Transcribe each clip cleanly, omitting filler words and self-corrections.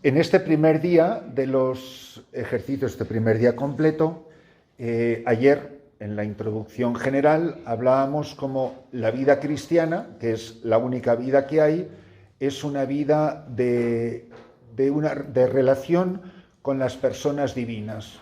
En este primer día de los ejercicios, este primer día completo, ayer en la introducción general hablábamos como la vida cristiana, que es la única vida que hay, es una vida de relación con las personas divinas.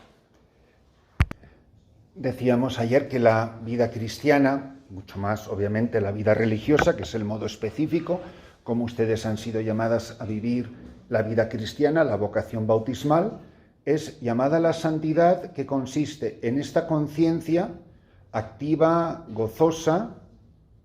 Decíamos ayer que la vida cristiana, mucho más obviamente la vida religiosa, que es el modo específico, como ustedes han sido llamadas a vivir la vida cristiana, la vocación bautismal, es llamada a la santidad, que consiste en esta conciencia activa, gozosa,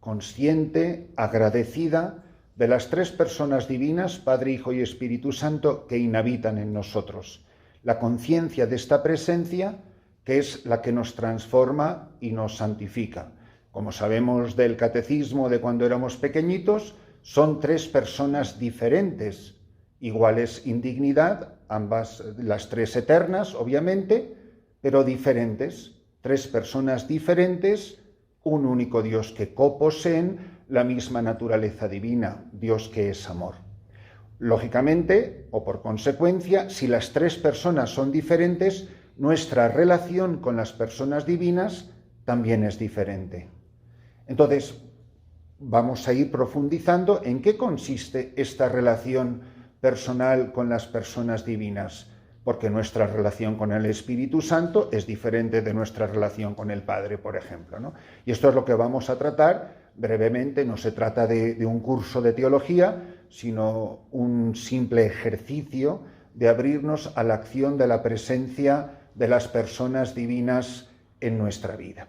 consciente, agradecida de las tres personas divinas, Padre, Hijo y Espíritu Santo, que inhabitan en nosotros. La conciencia de esta presencia, que es la que nos transforma y nos santifica. Como sabemos del catecismo de cuando éramos pequeñitos, son tres personas diferentes, iguales en dignidad, ambas, las tres eternas, obviamente, pero diferentes. Tres personas diferentes, un único Dios que coposeen la misma naturaleza divina, Dios que es amor. Lógicamente, o por consecuencia, si las tres personas son diferentes, nuestra relación con las personas divinas también es diferente. Entonces, vamos a ir profundizando en qué consiste esta relación personal con las personas divinas, porque nuestra relación con el Espíritu Santo es diferente de nuestra relación con el Padre, por ejemplo, ¿no? Y esto es lo que vamos a tratar brevemente. No se trata de un curso de teología, sino un simple ejercicio de abrirnos a la acción de la presencia de las personas divinas en nuestra vida.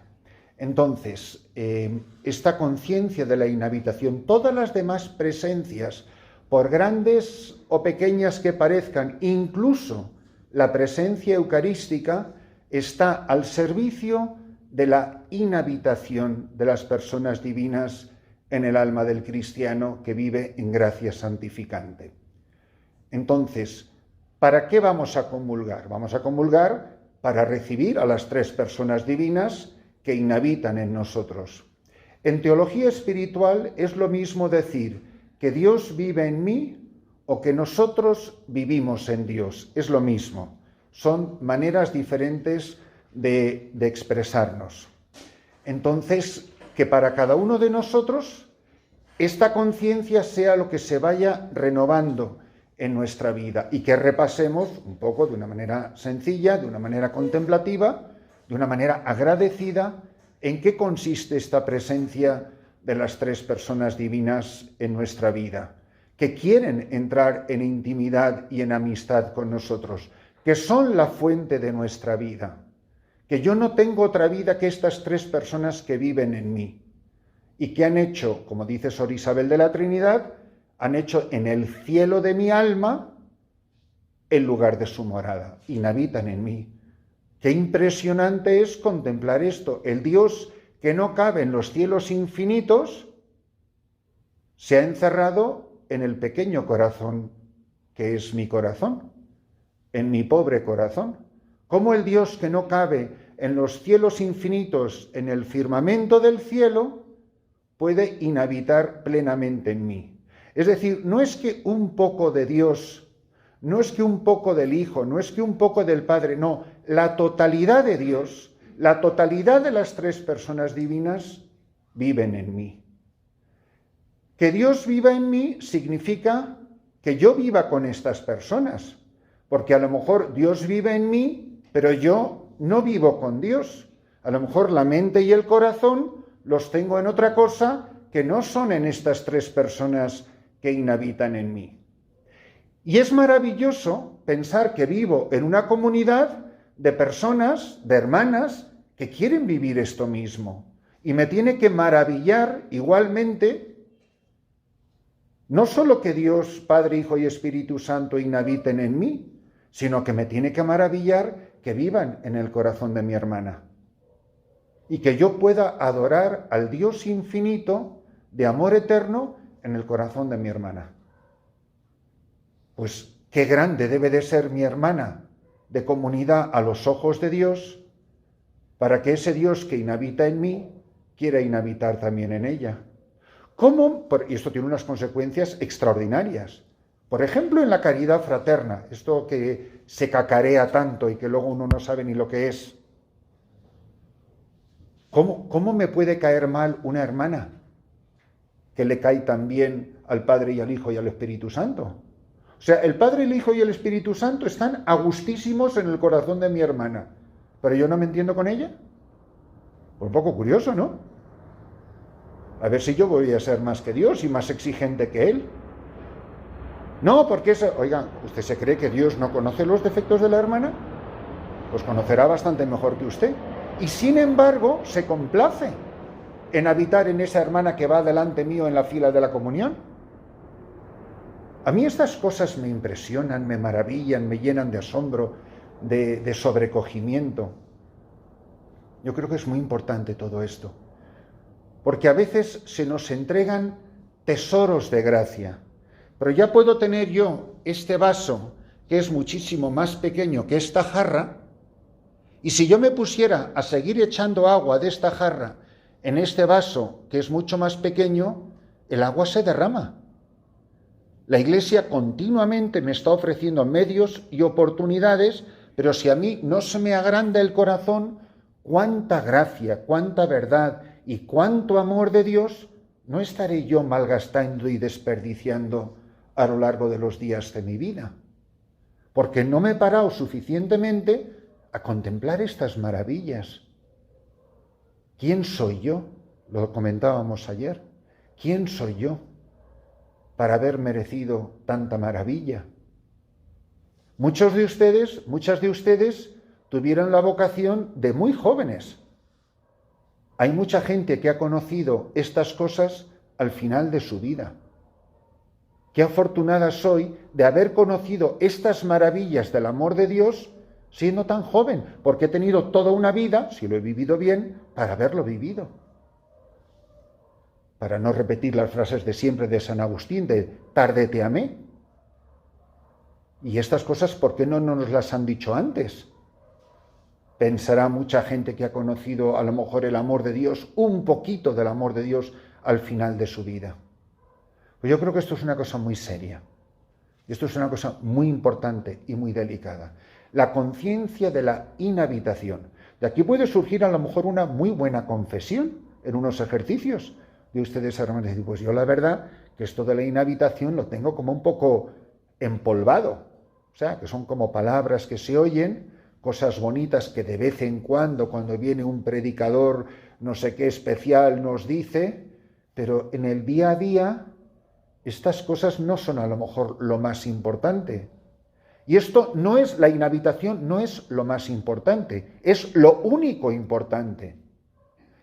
Entonces, esta conciencia de la inhabitación, todas las demás presencias, por grandes o pequeñas que parezcan, incluso la presencia eucarística, está al servicio de la inhabitación de las personas divinas en el alma del cristiano que vive en gracia santificante. Entonces, ¿para qué vamos a comulgar? Vamos a comulgar para recibir a las tres personas divinas que inhabitan en nosotros. En teología espiritual es lo mismo decir que Dios vive en mí o que nosotros vivimos en Dios. Es lo mismo. Son maneras diferentes de expresarnos. Entonces, que para cada uno de nosotros esta conciencia sea lo que se vaya renovando en nuestra vida y que repasemos un poco de una manera sencilla, de una manera contemplativa, de una manera agradecida, en qué consiste esta presencia de las tres personas divinas en nuestra vida, que quieren entrar en intimidad y en amistad con nosotros, que son la fuente de nuestra vida, que yo no tengo otra vida que estas tres personas que viven en mí y que han hecho, como dice Sor Isabel de la Trinidad, han hecho en el cielo de mi alma el lugar de su morada, inhabitan en mí. Qué impresionante es contemplar esto. El Dios que no cabe en los cielos infinitos se ha encerrado en el pequeño corazón que es mi corazón, en mi pobre corazón. ¿Cómo el Dios que no cabe en los cielos infinitos, en el firmamento del cielo, puede inhabitar plenamente en mí? Es decir, no es que un poco de Dios, no es que un poco del Hijo, no es que un poco del Padre, no, la totalidad de Dios, la totalidad de las tres personas divinas viven en mí. Que Dios viva en mí significa que yo viva con estas personas, porque a lo mejor Dios vive en mí, pero yo no vivo con Dios. A lo mejor la mente y el corazón los tengo en otra cosa que no son en estas tres personas que inhabitan en mí. Y es maravilloso pensar que vivo en una comunidad de personas, de hermanas, que quieren vivir esto mismo. Y me tiene que maravillar igualmente, no solo que Dios, Padre, Hijo y Espíritu Santo inhabiten en mí, sino que me tiene que maravillar que vivan en el corazón de mi hermana. Y que yo pueda adorar al Dios infinito de amor eterno en el corazón de mi hermana. Pues qué grande debe de ser mi hermana de comunidad a los ojos de Dios, para que ese Dios que inhabita en mí quiera inhabitar también en ella. ¿Cómo? Y esto tiene unas consecuencias extraordinarias. Por ejemplo, en la caridad fraterna, esto que se cacarea tanto y que luego uno no sabe ni lo que es. ¿Cómo me puede caer mal una hermana que le cae tan bien al Padre y al Hijo y al Espíritu Santo? O sea, el Padre, el Hijo y el Espíritu Santo están a gustísimos en el corazón de mi hermana, pero yo no me entiendo con ella. Pues un poco curioso, ¿no? A ver si yo voy a ser más que Dios y más exigente que Él. No, porque oiga, ¿usted se cree que Dios no conoce los defectos de la hermana? Pues conocerá bastante mejor que usted. Y sin embargo, se complace en habitar en esa hermana que va delante mío en la fila de la comunión. A mí estas cosas me impresionan, me maravillan, me llenan de asombro, de sobrecogimiento. Yo creo que es muy importante todo esto, porque a veces se nos entregan tesoros de gracia, pero ya puedo tener yo este vaso que es muchísimo más pequeño que esta jarra, y si yo me pusiera a seguir echando agua de esta jarra en este vaso que es mucho más pequeño, el agua se derrama. La Iglesia continuamente me está ofreciendo medios y oportunidades, pero si a mí no se me agranda el corazón, cuánta gracia, cuánta verdad y cuánto amor de Dios no estaré yo malgastando y desperdiciando a lo largo de los días de mi vida, porque no me he parado suficientemente a contemplar estas maravillas. ¿Quién soy yo? Lo comentábamos ayer. ¿Quién soy yo para haber merecido tanta maravilla? Muchas de ustedes tuvieron la vocación de muy jóvenes. Hay mucha gente que ha conocido estas cosas al final de su vida. Qué afortunada soy de haber conocido estas maravillas del amor de Dios siendo tan joven, porque he tenido toda una vida, si lo he vivido bien, para haberlo vivido. Para no repetir las frases de siempre de San Agustín, de tarde te amé. Y estas cosas, ¿por qué no nos las han dicho antes? Pensará mucha gente que ha conocido a lo mejor el amor de Dios, un poquito del amor de Dios al final de su vida. Pues yo creo que esto es una cosa muy seria. Esto es una cosa muy importante y muy delicada. La conciencia de la inhabitación. De aquí puede surgir a lo mejor una muy buena confesión en unos ejercicios de ustedes, hermanos. Y pues yo la verdad que esto de la inhabitación lo tengo como un poco empolvado. O sea, que son como palabras que se oyen, cosas bonitas que de vez en cuando viene un predicador no sé qué especial nos dice, pero en el día a día estas cosas no son a lo mejor lo más importante. Y esto no es, la inhabitación no es lo más importante, es lo único importante.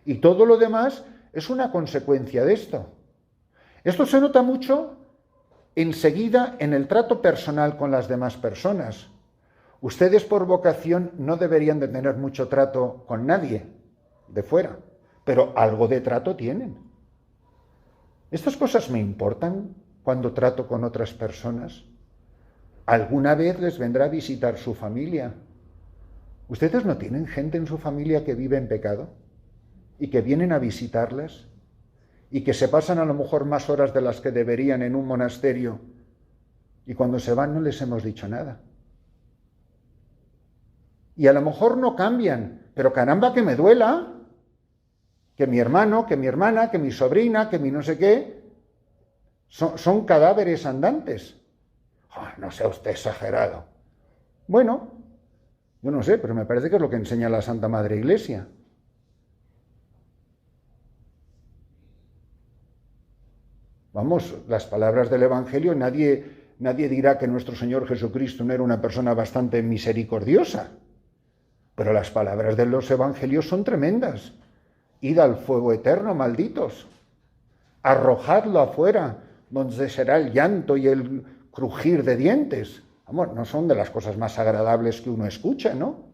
Y todo lo demás es una consecuencia de esto. Esto se nota mucho enseguida en el trato personal con las demás personas. Ustedes por vocación no deberían de tener mucho trato con nadie de fuera, pero algo de trato tienen. ¿Estas cosas me importan cuando trato con otras personas? ¿Alguna vez les vendrá a visitar su familia? ¿Ustedes no tienen gente en su familia que vive en pecado y que vienen a visitarlas y que se pasan a lo mejor más horas de las que deberían en un monasterio y cuando se van no les hemos dicho nada? Y a lo mejor no cambian, pero caramba que me duela que mi hermano, que mi hermana, que mi sobrina, que mi no sé qué, son cadáveres andantes. No sea usted exagerado. Bueno, yo no sé, pero me parece que es lo que enseña la Santa Madre Iglesia. Vamos, las palabras del Evangelio, nadie dirá que nuestro Señor Jesucristo no era una persona bastante misericordiosa, pero las palabras de los Evangelios son tremendas. Id al fuego eterno, malditos. Arrojadlo afuera, donde será el llanto y el crujir de dientes. Vamos, no son de las cosas más agradables que uno escucha, ¿no?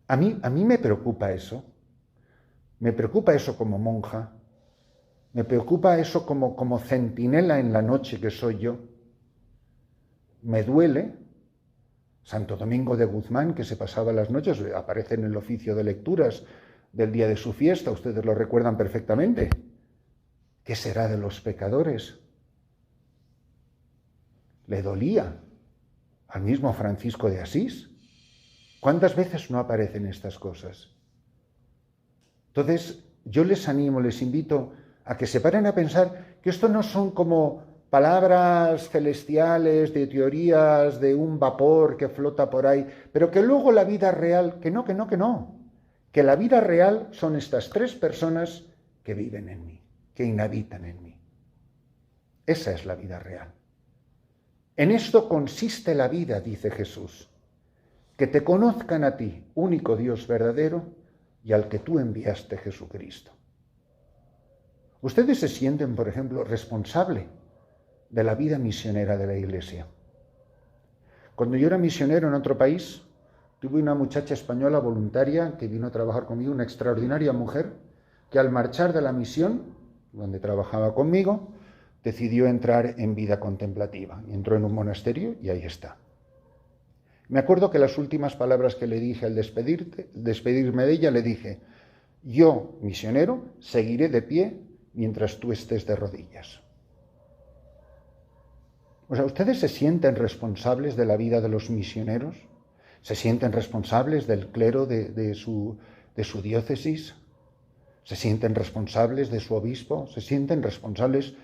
A mí me preocupa eso. Me preocupa eso como monja. Me preocupa eso como centinela en la noche que soy yo. Me duele. Santo Domingo de Guzmán, que se pasaba las noches, aparece en el oficio de lecturas del día de su fiesta, ustedes lo recuerdan perfectamente. ¿Qué será de los pecadores? le dolía al mismo Francisco de Asís. ¿Cuántas veces no aparecen estas cosas? Entonces, yo les animo, les invito a que se paren a pensar que esto no son como palabras celestiales, de teorías, de un vapor que flota por ahí, pero que luego la vida real, que no, que la vida real son estas tres personas que viven en mí, que inhabitan en mí. Esa es la vida real. En esto consiste la vida, dice Jesús, que te conozcan a ti, único Dios verdadero, y al que tú enviaste, Jesucristo. Ustedes se sienten, por ejemplo, responsables de la vida misionera de la Iglesia. Cuando yo era misionero en otro país, tuve una muchacha española voluntaria que vino a trabajar conmigo, una extraordinaria mujer, que al marchar de la misión, donde trabajaba conmigo, decidió entrar en vida contemplativa. Y entró en un monasterio y ahí está. Me acuerdo que las últimas palabras que le dije al despedirme de ella, le dije: yo, misionero, seguiré de pie mientras tú estés de rodillas. O sea, ¿ustedes se sienten responsables de la vida de los misioneros? ¿Se sienten responsables del clero de su diócesis? ¿Se sienten responsables de su obispo? ¿Se sienten responsables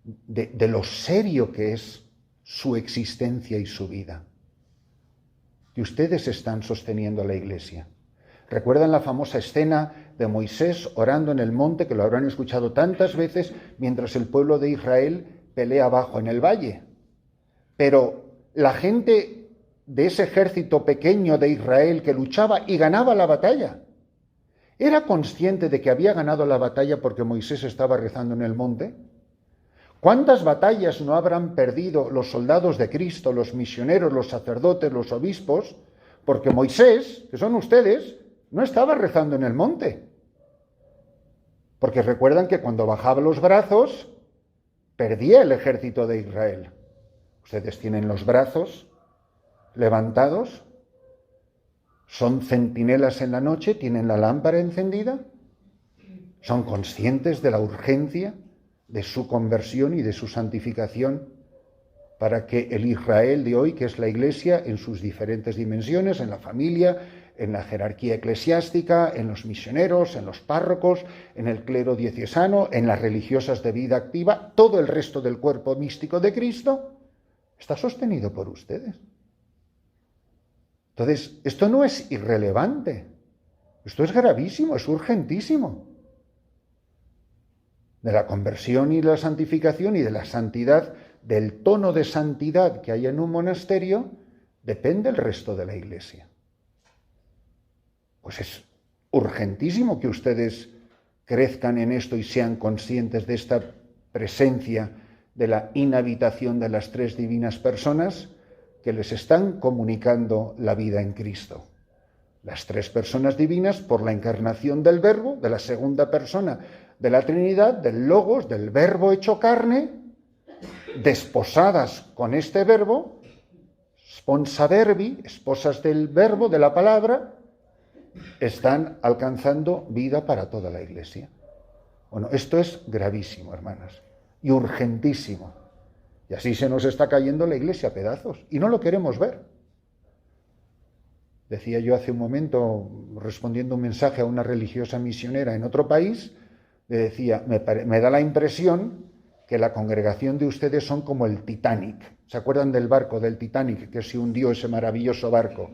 de lo serio que es su existencia y su vida? Que ustedes están sosteniendo a la Iglesia. ¿Recuerdan la famosa escena de Moisés orando en el monte, que lo habrán escuchado tantas veces, mientras el pueblo de Israel pelea abajo en el valle? Pero la gente de ese ejército pequeño de Israel que luchaba y ganaba la batalla, ¿era consciente de que había ganado la batalla porque Moisés estaba rezando en el monte? ¿Cuántas batallas no habrán perdido los soldados de Cristo, los misioneros, los sacerdotes, los obispos, porque Moisés, que son ustedes, no estaba rezando en el monte? Porque recuerdan que cuando bajaba los brazos, perdía el ejército de Israel. Ustedes tienen los brazos levantados, son centinelas en la noche, tienen la lámpara encendida, son conscientes de la urgencia de su conversión y de su santificación para que el Israel de hoy, que es la Iglesia en sus diferentes dimensiones, en la familia, en la jerarquía eclesiástica, en los misioneros, en los párrocos, en el clero diocesano, en las religiosas de vida activa, todo el resto del cuerpo místico de Cristo, está sostenido por ustedes. Entonces, esto no es irrelevante, esto es gravísimo, es urgentísimo. De la conversión y la santificación y de la santidad, del tono de santidad que hay en un monasterio, depende el resto de la Iglesia. Pues es urgentísimo que ustedes crezcan en esto y sean conscientes de esta presencia de la inhabitación de las tres divinas personas que les están comunicando la vida en Cristo. Las tres personas divinas por la encarnación del Verbo, de la segunda persona de la Trinidad, del Logos, del Verbo hecho carne, desposadas con este Verbo, sponsa verbi, esposas del Verbo, de la palabra, están alcanzando vida para toda la Iglesia. Bueno, esto es gravísimo, hermanas, y urgentísimo. Y así se nos está cayendo la Iglesia a pedazos, y no lo queremos ver. Decía yo hace un momento, respondiendo un mensaje a una religiosa misionera en otro país, le decía, me da la impresión que la congregación de ustedes son como el Titanic. ¿Se acuerdan del barco del Titanic, que se hundió ese maravilloso barco?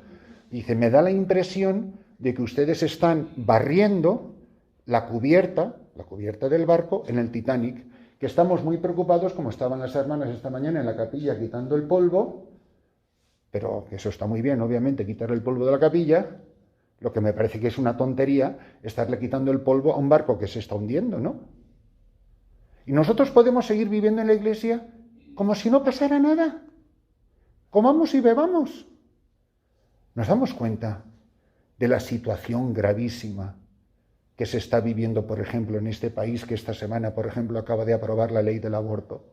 Dice, me da la impresión de que ustedes están barriendo la cubierta del barco en el Titanic, que estamos muy preocupados, como estaban las hermanas esta mañana en la capilla quitando el polvo, pero que eso está muy bien, obviamente, quitar el polvo de la capilla. Lo que me parece que es una tontería estarle quitando el polvo a un barco que se está hundiendo, ¿no? Y nosotros podemos seguir viviendo en la Iglesia como si no pasara nada. Comamos y bebamos. Nos damos cuenta de la situación gravísima que se está viviendo, por ejemplo, en este país que esta semana, por ejemplo, acaba de aprobar la ley del aborto.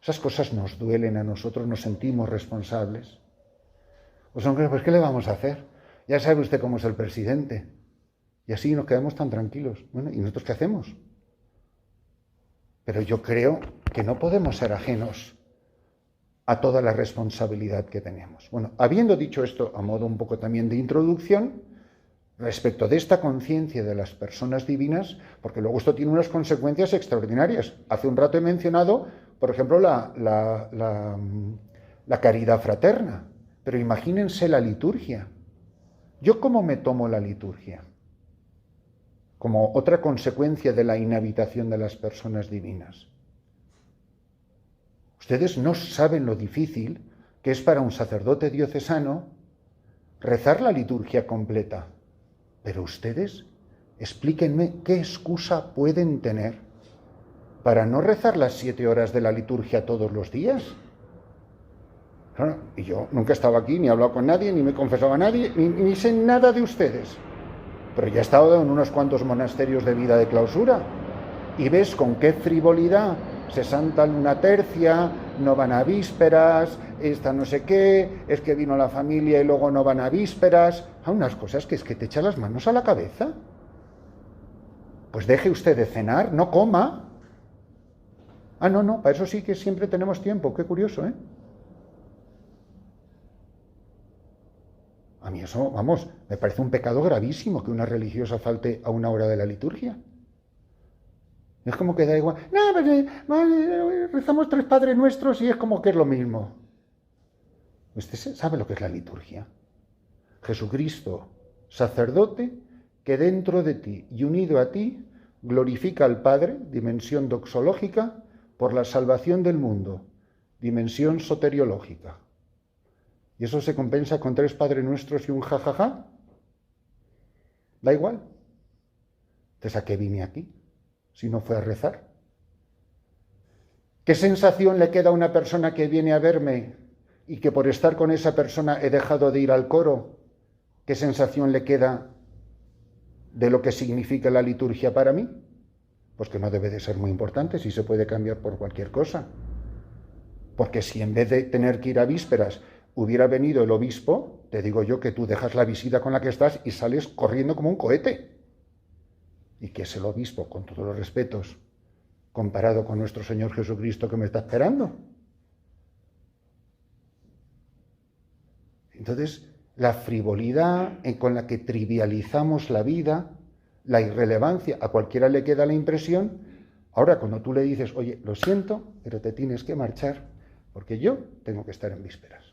Esas cosas nos duelen a nosotros, nos sentimos responsables. Pues ¿qué le vamos a hacer? Ya sabe usted cómo es el presidente. Y así nos quedamos tan tranquilos. Bueno, ¿y nosotros qué hacemos? Pero yo creo que no podemos ser ajenos a toda la responsabilidad que tenemos. Bueno, habiendo dicho esto a modo un poco también de introducción, respecto de esta conciencia de las personas divinas, porque luego esto tiene unas consecuencias extraordinarias. Hace un rato he mencionado, por ejemplo, la caridad fraterna, pero imagínense la liturgia. ¿Yo cómo me tomo la liturgia? Como otra consecuencia de la inhabitación de las personas divinas. Ustedes no saben lo difícil que es para un sacerdote diocesano rezar la liturgia completa. Pero ustedes, explíquenme qué excusa pueden tener para no rezar las 7 horas de la liturgia todos los días. Claro, y yo nunca he estado aquí, ni he hablado con nadie, ni me he confesado a nadie, ni sé nada de ustedes. Pero ya he estado en unos cuantos monasterios de vida de clausura. Y ves con qué frivolidad se saltan una tercia, no van a vísperas, esta no sé qué, es que vino la familia y luego no van a vísperas. Unas cosas que es que te echan las manos a la cabeza. Pues deje usted de cenar, no coma. No, para eso sí que siempre tenemos tiempo, qué curioso, ¿eh? A mí eso, vamos, me parece un pecado gravísimo que una religiosa falte a una hora de la liturgia. Es como que da igual. No, pero rezamos 3 Padres Nuestros y es como que es lo mismo. ¿Usted sabe lo que es la liturgia? Jesucristo, sacerdote, que dentro de ti y unido a ti glorifica al Padre, dimensión doxológica, por la salvación del mundo, dimensión soteriológica. ¿Y eso se compensa con 3 Padres Nuestros y un jajaja? Da igual. Entonces, ¿a qué vine aquí? Si no fue a rezar. ¿Qué sensación le queda a una persona que viene a verme y que por estar con esa persona he dejado de ir al coro? ¿Qué sensación le queda de lo que significa la liturgia para mí? Pues que no debe de ser muy importante, si se puede cambiar por cualquier cosa. Porque si en vez de tener que ir a vísperas hubiera venido el obispo, te digo yo que tú dejas la visita con la que estás y sales corriendo como un cohete. Y que es el obispo, con todos los respetos, comparado con nuestro Señor Jesucristo que me está esperando. Entonces, la frivolidad con la que trivializamos la vida, la irrelevancia, a cualquiera le queda la impresión. Ahora, cuando tú le dices, oye, lo siento, pero te tienes que marchar, porque yo tengo que estar en vísperas.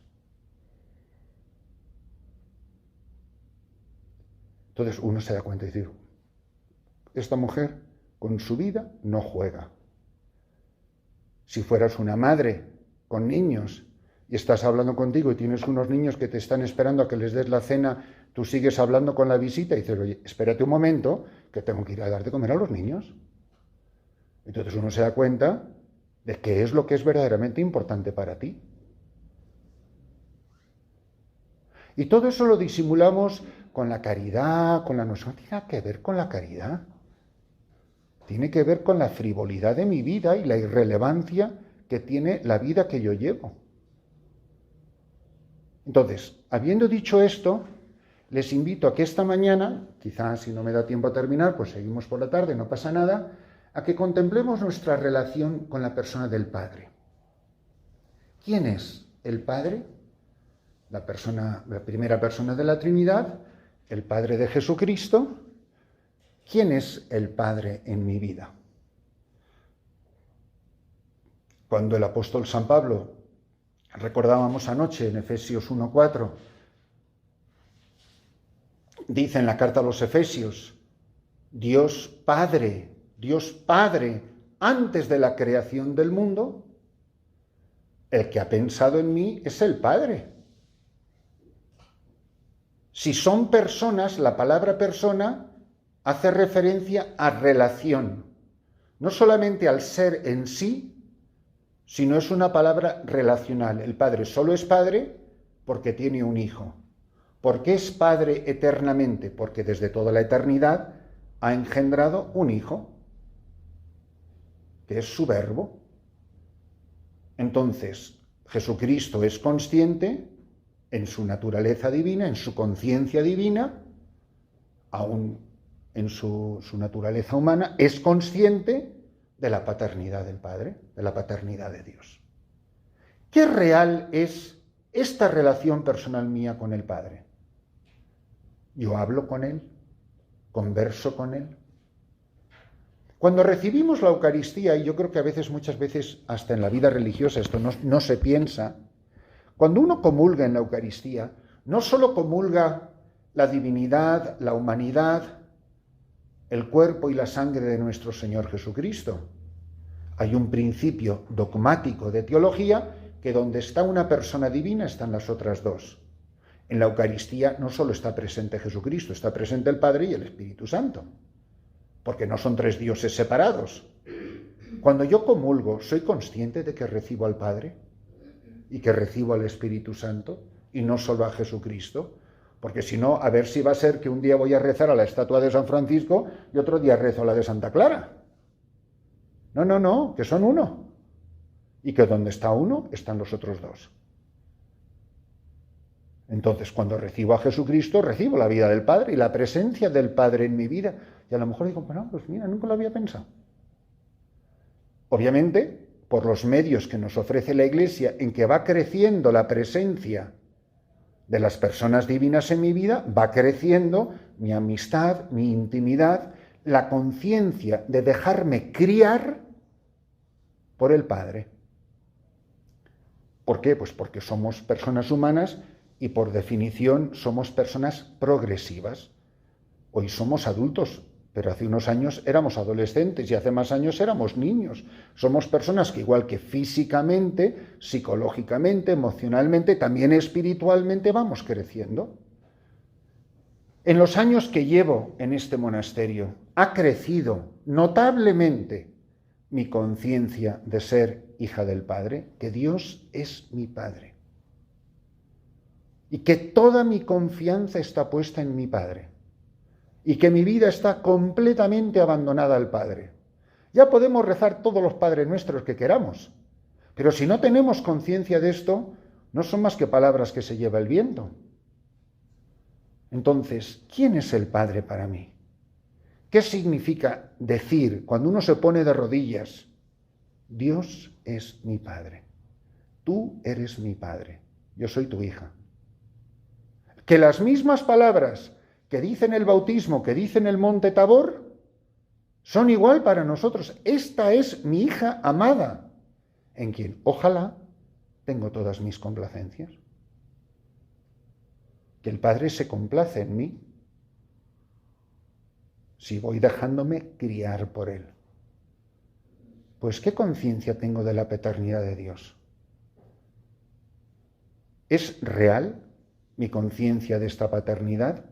Entonces uno se da cuenta y dice, esta mujer con su vida no juega. Si fueras una madre con niños y estás hablando contigo y tienes unos niños que te están esperando a que les des la cena, tú sigues hablando con la visita y dices, oye, espérate un momento, que tengo que ir a dar de comer a los niños. Entonces uno se da cuenta de qué es lo que es verdaderamente importante para ti. Y todo eso lo disimulamos con la caridad, con la noción. No tiene nada que ver con la caridad. Tiene que ver con la frivolidad de mi vida y la irrelevancia que tiene la vida que yo llevo. Entonces, habiendo dicho esto, les invito a que esta mañana, quizás si no me da tiempo a terminar, pues seguimos por la tarde, no pasa nada, a que contemplemos nuestra relación con la persona del Padre. ¿Quién es el Padre? La primera persona de la Trinidad, el Padre de Jesucristo. ¿Quién es el Padre en mi vida? Cuando el apóstol San Pablo, recordábamos anoche en Efesios 1:4, dice en la carta a los Efesios, Dios Padre, antes de la creación del mundo, el que ha pensado en mí es el Padre. Si son personas, la palabra persona hace referencia a relación, no solamente al ser en sí, sino es una palabra relacional. El Padre solo es Padre porque tiene un Hijo. ¿Por qué es Padre eternamente? Porque desde toda la eternidad ha engendrado un Hijo, que es su Verbo. Entonces, Jesucristo es consciente en su naturaleza divina, en su conciencia divina, aún en su naturaleza humana, es consciente de la paternidad del Padre, de la paternidad de Dios. ¿Qué real es esta relación personal mía con el Padre? Yo hablo con Él, converso con Él. Cuando recibimos la Eucaristía, y yo creo que muchas veces, hasta en la vida religiosa, esto no se piensa, cuando uno comulga en la Eucaristía, no solo comulga la divinidad, la humanidad, el cuerpo y la sangre de nuestro Señor Jesucristo. Hay un principio dogmático de teología que donde está una persona divina están las otras dos. En la Eucaristía no solo está presente Jesucristo, está presente el Padre y el Espíritu Santo, porque no son tres dioses separados. Cuando yo comulgo, ¿soy consciente de que recibo al Padre y que recibo al Espíritu Santo y no solo a Jesucristo? Porque si no, a ver si va a ser que un día voy a rezar a la estatua de San Francisco y otro día rezo a la de Santa Clara. No, que son uno. Y que donde está uno, están los otros dos. Entonces, cuando recibo a Jesucristo, recibo la vida del Padre y la presencia del Padre en mi vida. Y a lo mejor digo, bueno, pues mira, nunca lo había pensado. Obviamente, por los medios que nos ofrece la Iglesia, en que va creciendo la presencia de las personas divinas en mi vida, va creciendo mi amistad, mi intimidad, la conciencia de dejarme criar por el Padre. ¿Por qué? Pues porque somos personas humanas y por definición somos personas progresivas. Hoy somos adultos, pero hace unos años éramos adolescentes y hace más años éramos niños. Somos personas que igual que físicamente, psicológicamente, emocionalmente, también espiritualmente vamos creciendo. En los años que llevo en este monasterio ha crecido notablemente mi conciencia de ser hija del Padre, que Dios es mi Padre y que toda mi confianza está puesta en mi Padre y que mi vida está completamente abandonada al Padre. Ya podemos rezar todos los Padres Nuestros que queramos, pero si no tenemos conciencia de esto, no son más que palabras que se lleva el viento. Entonces, ¿quién es el Padre para mí? ¿Qué significa decir, cuando uno se pone de rodillas, Dios es mi Padre, tú eres mi Padre, yo soy tu hija? Que las mismas palabras que dicen el bautismo, que dicen el monte Tabor, son igual para nosotros. Esta es mi hija amada, en quien ojalá tengo todas mis complacencias. Que el Padre se complace en mí si voy dejándome criar por Él. Pues ¿qué conciencia tengo de la paternidad de Dios? ¿Es real mi conciencia de esta paternidad?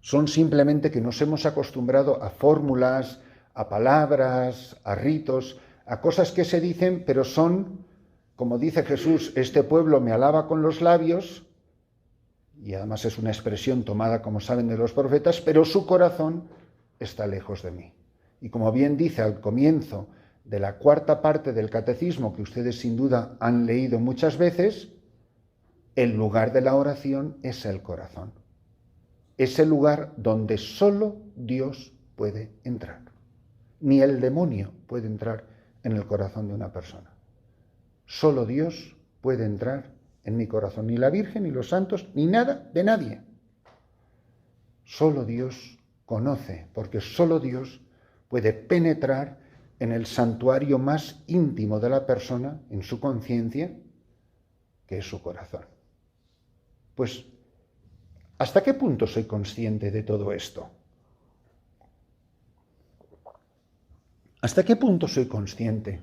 Son simplemente que nos hemos acostumbrado a fórmulas, a palabras, a ritos, a cosas que se dicen, pero son, como dice Jesús, este pueblo me alaba con los labios, y además es una expresión tomada, como saben, de los profetas, pero su corazón está lejos de mí. Y como bien dice al comienzo de la cuarta parte del catecismo, que ustedes sin duda han leído muchas veces, el lugar de la oración es el corazón. Es el lugar donde solo Dios puede entrar. Ni el demonio puede entrar en el corazón de una persona. Solo Dios puede entrar en mi corazón, ni la Virgen, ni los santos, ni nada de nadie. Solo Dios conoce, porque solo Dios puede penetrar en el santuario más íntimo de la persona, en su conciencia, que es su corazón. Pues, ¿hasta qué punto soy consciente de todo esto? ¿Hasta qué punto soy consciente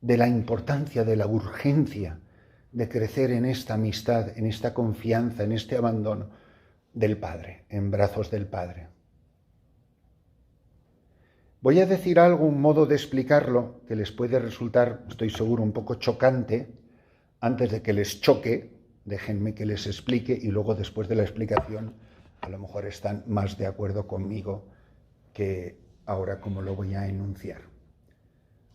de la importancia, de la urgencia de crecer en esta amistad, en esta confianza, en este abandono del Padre, en brazos del Padre? Voy a decir algo, un modo de explicarlo que les puede resultar, estoy seguro, un poco chocante. Antes de que les choque, déjenme que les explique y luego después de la explicación a lo mejor están más de acuerdo conmigo que ahora como lo voy a enunciar.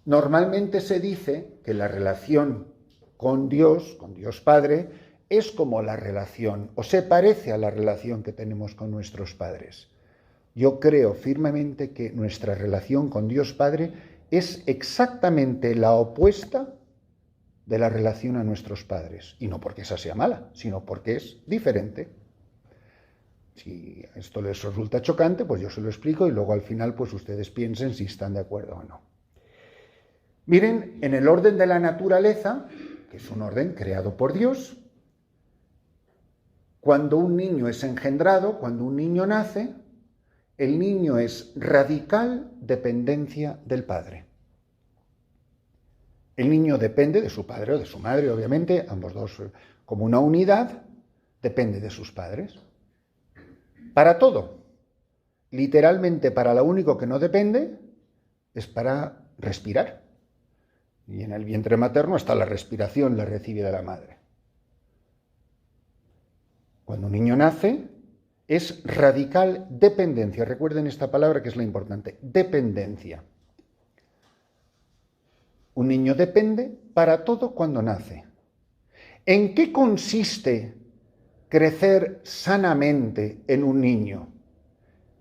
Normalmente se dice que la relación con Dios Padre, es como la relación, o se parece a la relación que tenemos con nuestros padres. Yo creo firmemente que nuestra relación con Dios Padre es exactamente la opuesta de la relación a nuestros padres. Y no porque esa sea mala, sino porque es diferente. Si esto les resulta chocante, pues yo se lo explico y luego al final pues ustedes piensen si están de acuerdo o no. Miren, en el orden de la naturaleza, que es un orden creado por Dios, cuando un niño es engendrado, cuando un niño nace, el niño es radical dependencia del padre. El niño depende de su padre o de su madre, obviamente, ambos dos como una unidad, depende de sus padres. Para todo. Literalmente para lo único que no depende es para respirar. Y en el vientre materno está la respiración, la recibe de la madre. Cuando un niño nace, es radical dependencia. Recuerden esta palabra que es la importante, dependencia. Un niño depende para todo cuando nace. ¿En qué consiste crecer sanamente en un niño?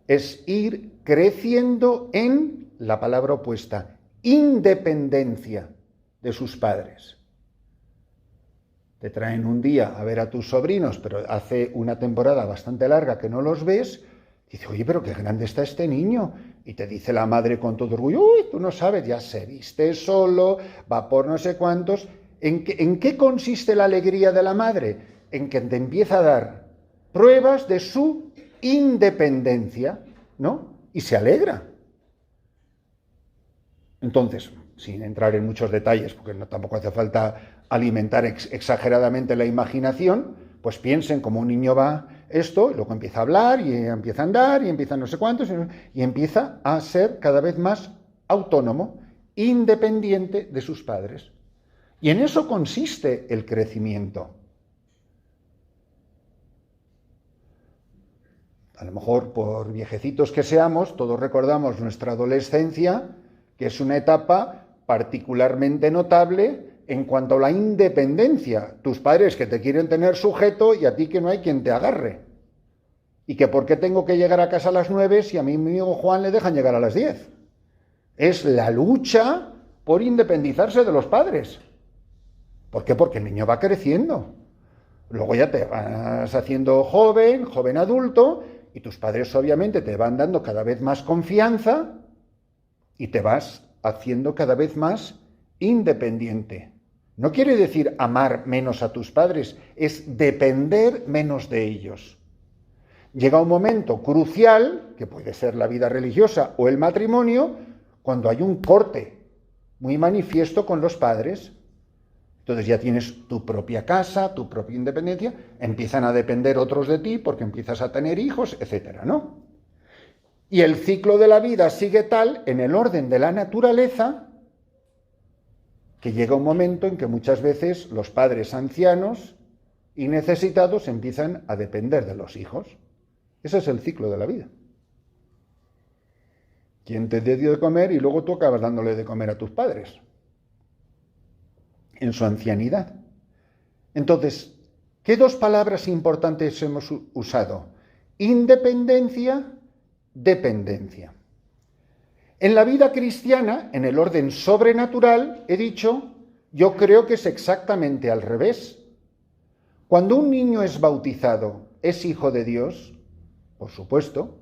Es ir creciendo en, la palabra opuesta, independencia de sus padres. Te traen un día a ver a tus sobrinos, pero hace una temporada bastante larga que no los ves, y dice, oye, pero qué grande está este niño. Y te dice la madre con todo orgullo, uy, tú no sabes, ya se viste solo, va por no sé cuántos. ¿En qué consiste la alegría de la madre? En que te empieza a dar pruebas de su independencia, ¿no? Y se alegra. Entonces, sin entrar en muchos detalles, porque tampoco hace falta alimentar exageradamente la imaginación, pues piensen como un niño va esto, y luego empieza a hablar, y empieza a andar, y empieza no sé cuántos, y empieza a ser cada vez más autónomo, independiente de sus padres. Y en eso consiste el crecimiento. A lo mejor, por viejecitos que seamos, todos recordamos nuestra adolescencia, que es una etapa particularmente notable en cuanto a la independencia. Tus padres que te quieren tener sujeto y a ti que no hay quien te agarre. Y que por qué tengo que llegar a casa a las 9 si a mi amigo Juan le dejan llegar a las 10. Es la lucha por independizarse de los padres. ¿Por qué? Porque el niño va creciendo. Luego ya te vas haciendo joven adulto, y tus padres obviamente te van dando cada vez más confianza y te vas haciendo cada vez más independiente. No quiere decir amar menos a tus padres, es depender menos de ellos. Llega un momento crucial, que puede ser la vida religiosa o el matrimonio, cuando hay un corte muy manifiesto con los padres. Entonces ya tienes tu propia casa, tu propia independencia, empiezan a depender otros de ti porque empiezas a tener hijos, etcétera, ¿no? Y el ciclo de la vida sigue tal, en el orden de la naturaleza, que llega un momento en que muchas veces los padres ancianos y necesitados empiezan a depender de los hijos. Ese es el ciclo de la vida. Quien te dio de comer y luego tú acabas dándole de comer a tus padres en su ancianidad. Entonces, ¿qué dos palabras importantes hemos usado? Independencia, dependencia. En la vida cristiana, en el orden sobrenatural, he dicho, yo creo que es exactamente al revés. Cuando un niño es bautizado, es hijo de Dios, por supuesto,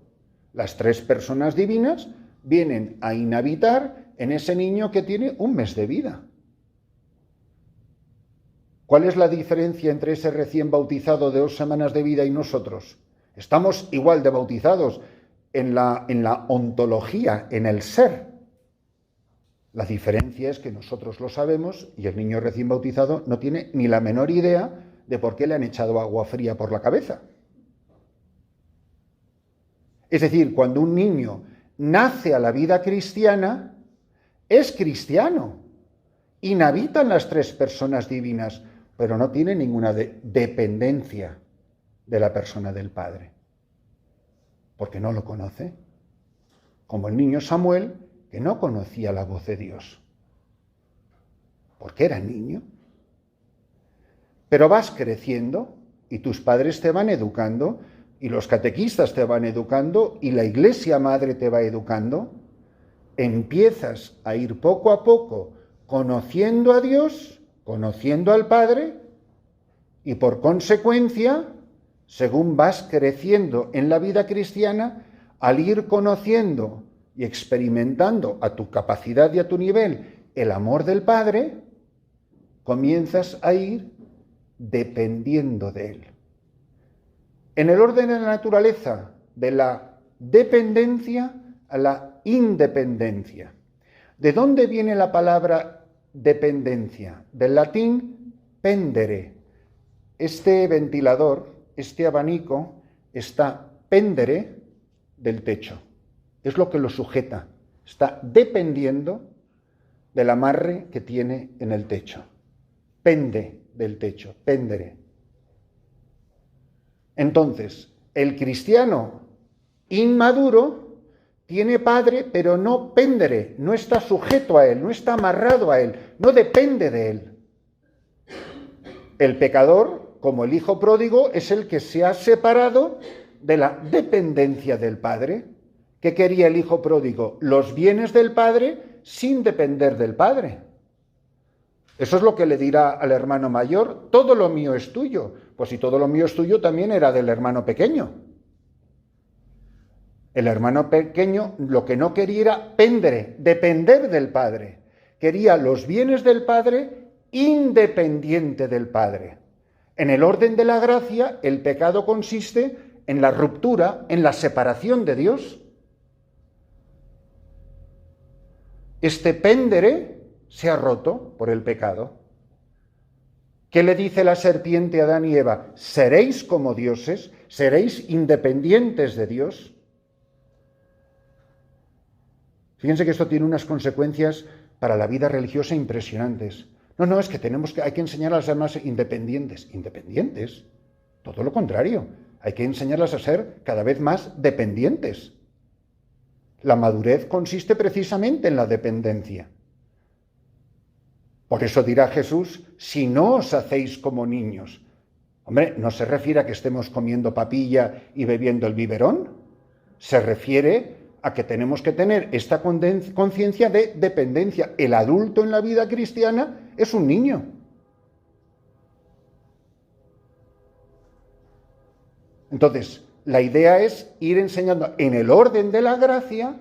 las tres personas divinas vienen a inhabitar en ese niño que tiene un mes de vida. ¿Cuál es la diferencia entre ese recién bautizado de 2 semanas de vida y nosotros? Estamos igual de bautizados en la ontología, en el ser. La diferencia es que nosotros lo sabemos y el niño recién bautizado no tiene ni la menor idea de por qué le han echado agua fría por la cabeza. Es decir, cuando un niño nace a la vida cristiana, es cristiano. Inhabitan las tres personas divinas, pero no tiene ninguna dependencia de la persona del Padre, porque no lo conoce. Como el niño Samuel, que no conocía la voz de Dios, porque era niño. Pero vas creciendo y tus padres te van educando, y los catequistas te van educando, y la Iglesia Madre te va educando empiezas a ir poco a poco conociendo a Dios, conociendo al Padre, y por consecuencia, según vas creciendo en la vida cristiana, al ir conociendo y experimentando a tu capacidad y a tu nivel el amor del Padre, comienzas a ir dependiendo de Él. En el orden de la naturaleza, de la dependencia a la independencia. ¿De dónde viene la palabra dependencia? Del latín pendere. Este ventilador, este abanico, está pendere del techo. Es lo que lo sujeta. Está dependiendo del amarre que tiene en el techo. Pende del techo, pendere. Entonces, el cristiano inmaduro tiene padre, pero no pendere, no está sujeto a él, no está amarrado a él, no depende de él. El pecador, como el hijo pródigo, es el que se ha separado de la dependencia del padre. ¿Qué quería el hijo pródigo? Los bienes del padre sin depender del padre. Eso es lo que le dirá al hermano mayor: todo lo mío es tuyo. Pues si todo lo mío es tuyo, también era del hermano pequeño. El hermano pequeño lo que no quería era pendere, depender del padre. Quería los bienes del padre independiente del padre. En el orden de la gracia, el pecado consiste en la ruptura, en la separación de Dios. Este pendere se ha roto por el pecado. ¿Qué le dice la serpiente a Adán y Eva? ¿Seréis como dioses? ¿Seréis independientes de Dios? Fíjense que esto tiene unas consecuencias para la vida religiosa impresionantes. No, es que hay que enseñar a las almas independientes. ¿Independientes? Todo lo contrario. Hay que enseñarlas a ser cada vez más dependientes. La madurez consiste precisamente en la dependencia. Por eso dirá Jesús: si no os hacéis como niños. Hombre, no se refiere a que estemos comiendo papilla y bebiendo el biberón. Se refiere a que tenemos que tener esta conciencia de dependencia. El adulto en la vida cristiana es un niño. Entonces, la idea es ir enseñando en el orden de la gracia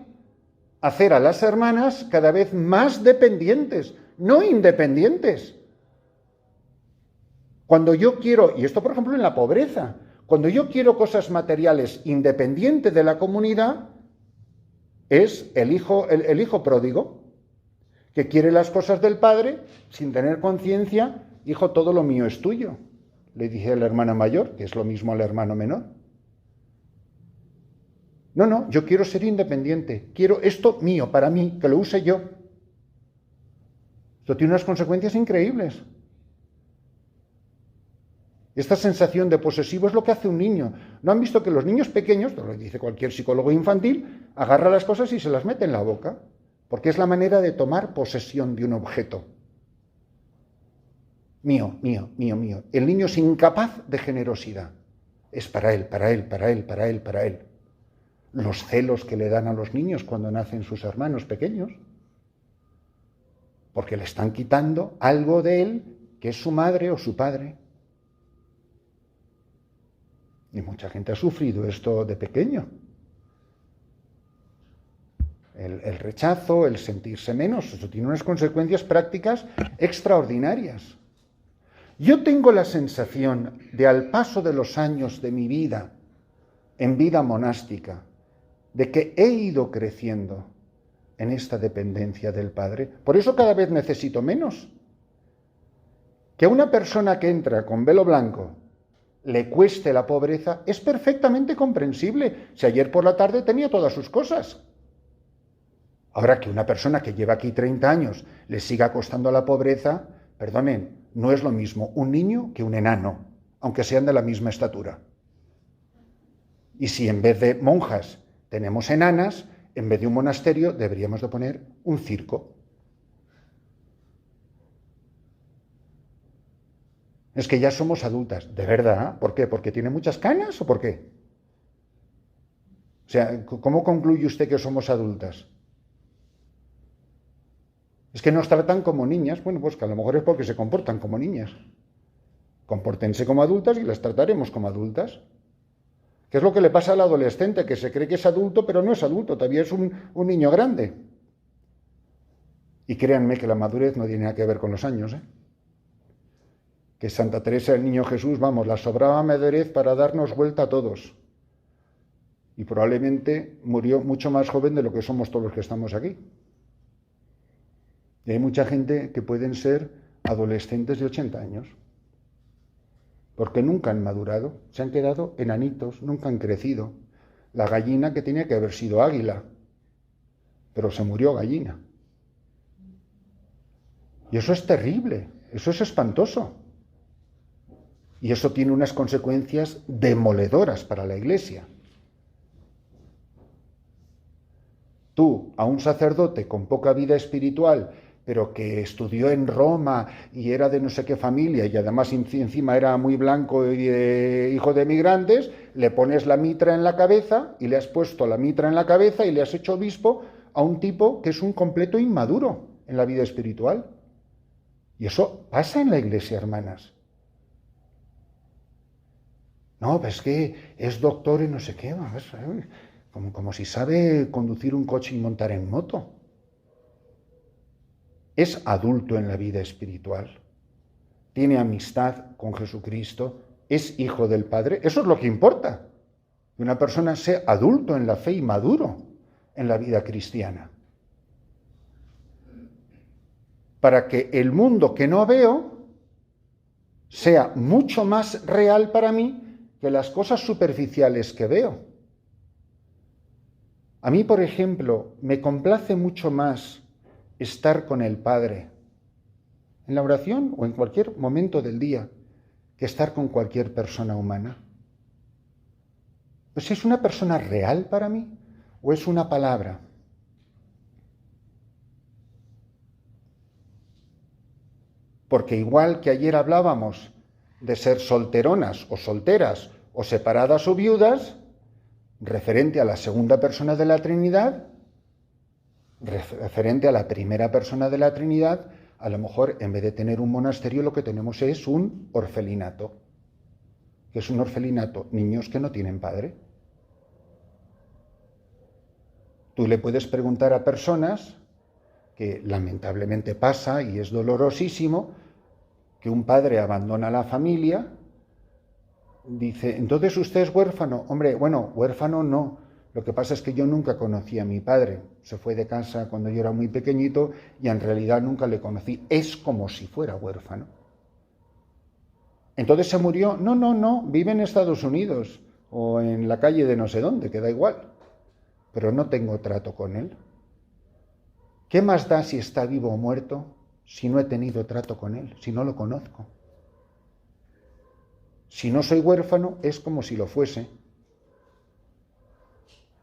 a hacer a las hermanas cada vez más dependientes, no independientes. Cuando yo quiero, y esto por ejemplo en la pobreza, cuando yo quiero cosas materiales independientes de la comunidad, es el hijo pródigo, que quiere las cosas del padre sin tener conciencia. Hijo, todo lo mío es tuyo, le dice el hermano mayor, que es lo mismo al hermano menor. No, yo quiero ser independiente, quiero esto mío, para mí, que lo use yo. Esto tiene unas consecuencias increíbles. Esta sensación de posesivo es lo que hace un niño. ¿No han visto que los niños pequeños, lo dice cualquier psicólogo infantil, agarra las cosas y se las mete en la boca? Porque es la manera de tomar posesión de un objeto. Mío. El niño es incapaz de generosidad. Es para él. Los celos que le dan a los niños cuando nacen sus hermanos pequeños, porque le están quitando algo de él que es su madre o su padre. Y mucha gente ha sufrido esto de pequeño. El rechazo, el sentirse menos, eso tiene unas consecuencias prácticas extraordinarias. Yo tengo la sensación de, al paso de los años de mi vida, en vida monástica, de que he ido creciendo en esta dependencia del Padre. Por eso cada vez necesito menos. Que a una persona que entra con velo blanco le cueste la pobreza es perfectamente comprensible. Si ayer por la tarde tenía todas sus cosas. Ahora, que una persona que lleva aquí 30 años le siga costando la pobreza, perdonen, no es lo mismo un niño que un enano, aunque sean de la misma estatura. Y si en vez de monjas tenemos enanas, en vez de un monasterio deberíamos de poner un circo. Es que ya somos adultas. ¿De verdad? ¿Por qué? ¿Porque tiene muchas canas o por qué? O sea, ¿cómo concluye usted que somos adultas? Es que nos tratan como niñas. Bueno, pues que a lo mejor es porque se comportan como niñas. Compórtense como adultas y las trataremos como adultas. ¿Qué es lo que le pasa al adolescente? Que se cree que es adulto, pero no es adulto, todavía es un niño grande. Y créanme que la madurez no tiene nada que ver con los años, ¿eh? Que Santa Teresa del Niño Jesús, vamos, la sobraba madurez para darnos vuelta a todos. Y probablemente murió mucho más joven de lo que somos todos los que estamos aquí. Y hay mucha gente que pueden ser adolescentes de 80 años. Porque nunca han madurado, se han quedado enanitos, nunca han crecido. La gallina que tenía que haber sido águila, pero se murió gallina. Y eso es terrible, eso es espantoso. Y eso tiene unas consecuencias demoledoras para la Iglesia. Tú, a un sacerdote con poca vida espiritual, pero que estudió en Roma y era de no sé qué familia y además encima era muy blanco y hijo de emigrantes, le pones la mitra en la cabeza y le has puesto la mitra en la cabeza y le has hecho obispo a un tipo que es un completo inmaduro en la vida espiritual. Y eso pasa en la Iglesia, hermanas. No, pues que es doctor y no sé qué, como si sabe conducir un coche y montar en moto. Es adulto en la vida espiritual, tiene amistad con Jesucristo, es hijo del Padre. Eso es lo que importa, que una persona sea adulto en la fe y maduro en la vida cristiana. Para que el mundo que no veo sea mucho más real para mí que las cosas superficiales que veo. A mí, por ejemplo, me complace mucho más estar con el Padre en la oración o en cualquier momento del día que estar con cualquier persona humana. Pues ¿es una persona real para mí o es una palabra? Porque igual que ayer hablábamos de ser solteronas o solteras o separadas o viudas, referente a la segunda persona de la Trinidad, referente a la primera persona de la Trinidad, a lo mejor en vez de tener un monasterio lo que tenemos es un orfelinato. ¿Qué es un orfelinato? Niños que no tienen padre. Tú le puedes preguntar a personas, que lamentablemente pasa y es dolorosísimo, que un padre abandona la familia, dice, entonces usted es huérfano. Hombre, bueno, huérfano no. Lo que pasa es que yo nunca conocí a mi padre. Se fue de casa cuando yo era muy pequeñito y en realidad nunca le conocí. Es como si fuera huérfano. Entonces se murió. No, vive en Estados Unidos o en la calle de no sé dónde, que da igual. Pero no tengo trato con él. ¿Qué más da si está vivo o muerto si no he tenido trato con él, si no lo conozco? Si no soy huérfano, es como si lo fuese.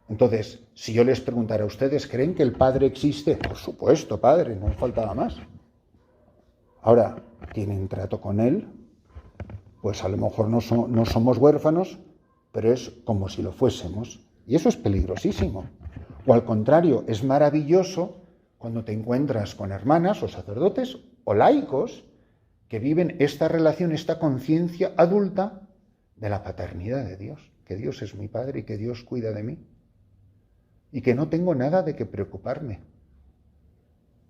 Entonces, si yo les preguntara a ustedes, ¿creen que el Padre existe? Por supuesto, Padre, no faltaba más. Ahora, ¿tienen trato con Él? Pues a lo mejor no somos huérfanos, pero es como si lo fuésemos. Y eso es peligrosísimo. O al contrario, es maravilloso cuando te encuentras con hermanas o sacerdotes o laicos que viven esta relación, esta conciencia adulta de la paternidad de Dios, que Dios es mi Padre y que Dios cuida de mí. Y que no tengo nada de qué preocuparme.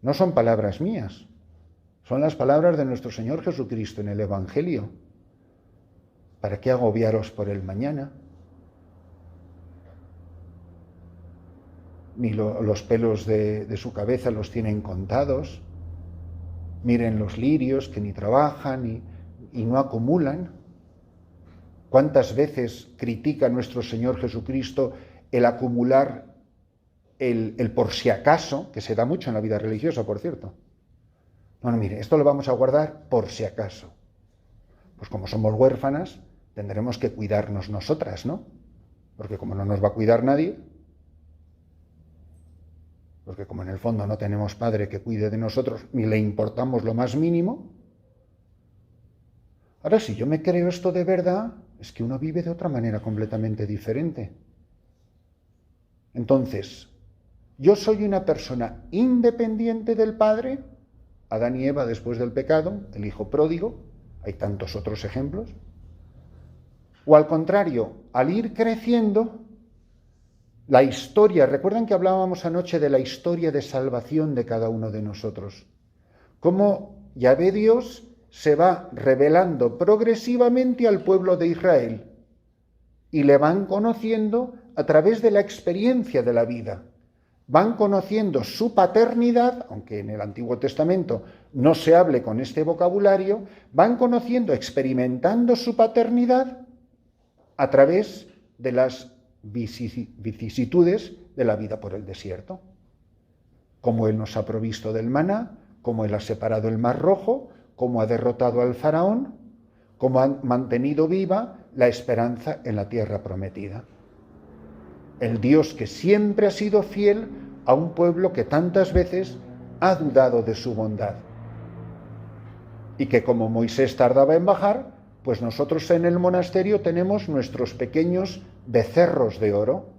No son palabras mías, son las palabras de nuestro Señor Jesucristo en el Evangelio. ¿Para qué agobiaros por el mañana? Ni los pelos de su cabeza los tienen contados. Miren los lirios que ni trabajan y no acumulan. ¿Cuántas veces critica nuestro Señor Jesucristo el acumular el por si acaso, que se da mucho en la vida religiosa, por cierto? Bueno, mire, esto lo vamos a guardar por si acaso. Pues como somos huérfanas, tendremos que cuidarnos nosotras, ¿no? Porque como no nos va a cuidar nadie, porque como en el fondo no tenemos padre que cuide de nosotros, ni le importamos lo más mínimo. Ahora, si yo me creo esto de verdad, es que uno vive de otra manera completamente diferente. Entonces, Yo soy una persona independiente del Padre, Adán y Eva después del pecado, el hijo pródigo, hay tantos otros ejemplos. O al contrario, al ir creciendo, la historia, recuerdan que hablábamos anoche de la historia de salvación de cada uno de nosotros, cómo Yahvé Dios se va revelando progresivamente al pueblo de Israel y le van conociendo a través de la experiencia de la vida. Van conociendo su paternidad, aunque en el Antiguo Testamento no se hable con este vocabulario, van conociendo, experimentando su paternidad a través de las vicisitudes de la vida por el desierto. Como Él nos ha provisto del maná, como Él ha separado el Mar Rojo, como ha derrotado al faraón, como ha mantenido viva la esperanza en la tierra prometida. El Dios que siempre ha sido fiel a un pueblo que tantas veces ha dudado de su bondad. Y que como Moisés tardaba en bajar, pues nosotros en el monasterio tenemos nuestros pequeños becerros de oro.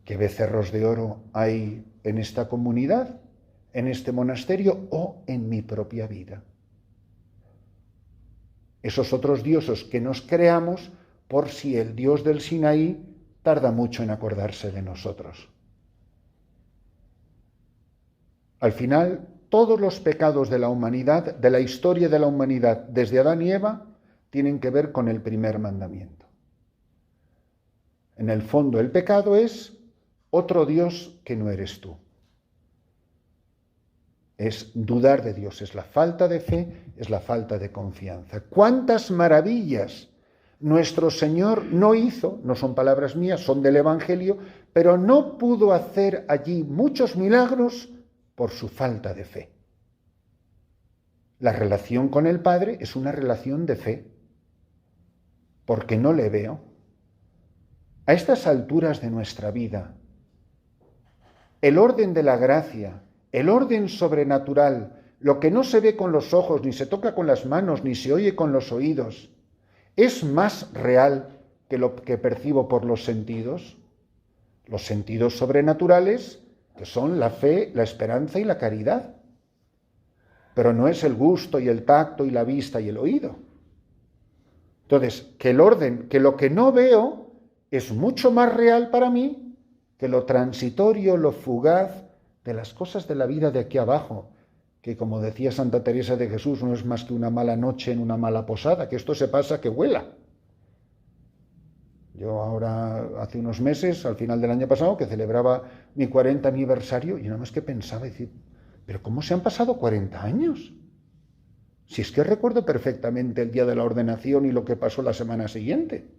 ¿Qué becerros de oro hay en esta comunidad, en este monasterio o en mi propia vida? Esos otros dioses que nos creamos por si el Dios del Sinaí tarda mucho en acordarse de nosotros. Al final, todos los pecados de la humanidad, de la historia de la humanidad, desde Adán y Eva, tienen que ver con el primer mandamiento. En el fondo, el pecado es otro Dios que no eres tú. Es dudar de Dios, es la falta de fe, es la falta de confianza. ¿Cuántas maravillas nuestro Señor no hizo? No son palabras mías, son del Evangelio, pero no pudo hacer allí muchos milagros por su falta de fe. La relación con el Padre es una relación de fe, porque no le veo. A estas alturas de nuestra vida, el orden de la gracia, el orden sobrenatural, lo que no se ve con los ojos, ni se toca con las manos, ni se oye con los oídos, ¿es más real que lo que percibo por los sentidos? Los sentidos sobrenaturales, que son la fe, la esperanza y la caridad. Pero no es el gusto y el tacto y la vista y el oído. Entonces, que el orden, que lo que no veo es mucho más real para mí que lo transitorio, lo fugaz de las cosas de la vida de aquí abajo, que como decía Santa Teresa de Jesús, no es más que una mala noche en una mala posada, que esto se pasa que vuela. Yo ahora, hace unos meses, al final del año pasado, que celebraba mi 40 aniversario, y nada más que pensaba, decir, ¿pero cómo se han pasado 40 años? Si es que recuerdo perfectamente el día de la ordenación y lo que pasó la semana siguiente.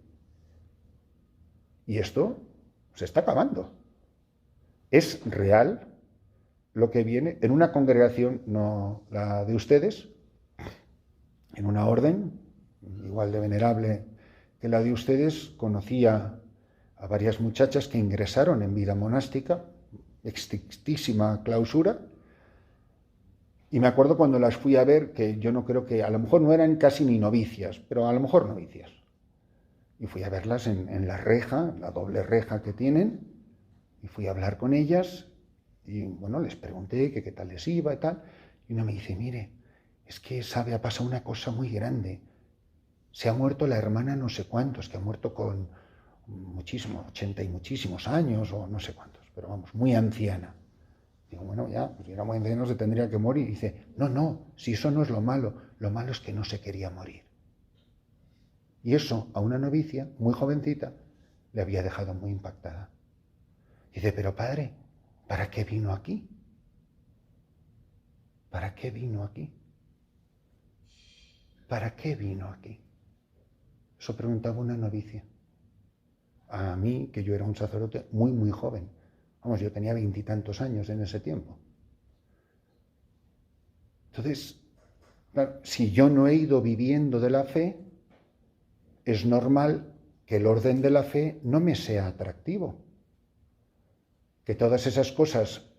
Y esto se está acabando. Es real lo que viene en una congregación, no la de ustedes, en una orden igual de venerable que la de ustedes, conocía a varias muchachas que ingresaron en vida monástica, estrictísima clausura, y me acuerdo cuando las fui a ver, que yo no creo que, a lo mejor no eran casi ni novicias, pero a lo mejor novicias. Y fui a verlas en la reja, la doble reja que tienen, y fui a hablar con ellas, y bueno, les pregunté que qué tal les iba y tal, y una me dice, mire, es que sabe, ha pasado una cosa muy grande. Se ha muerto la hermana no sé cuántos, que ha muerto con muchísimo, 80 y muchísimos años, o no sé cuántos, pero vamos, muy anciana. Digo, bueno, ya, pues si era muy anciana se tendría que morir. Y dice, no, si eso no es lo malo es que no se quería morir. Y eso a una novicia, muy jovencita, le había dejado muy impactada. Dice, pero padre, ¿para qué vino aquí? ¿Para qué vino aquí? ¿Para qué vino aquí? Eso preguntaba una novicia. A mí, que yo era un sacerdote muy, muy joven. Vamos, yo tenía 20 y tantos años en ese tiempo. Entonces, claro, si yo no he ido viviendo de la fe, es normal que el orden de la fe no me sea atractivo. Que todas esas cosas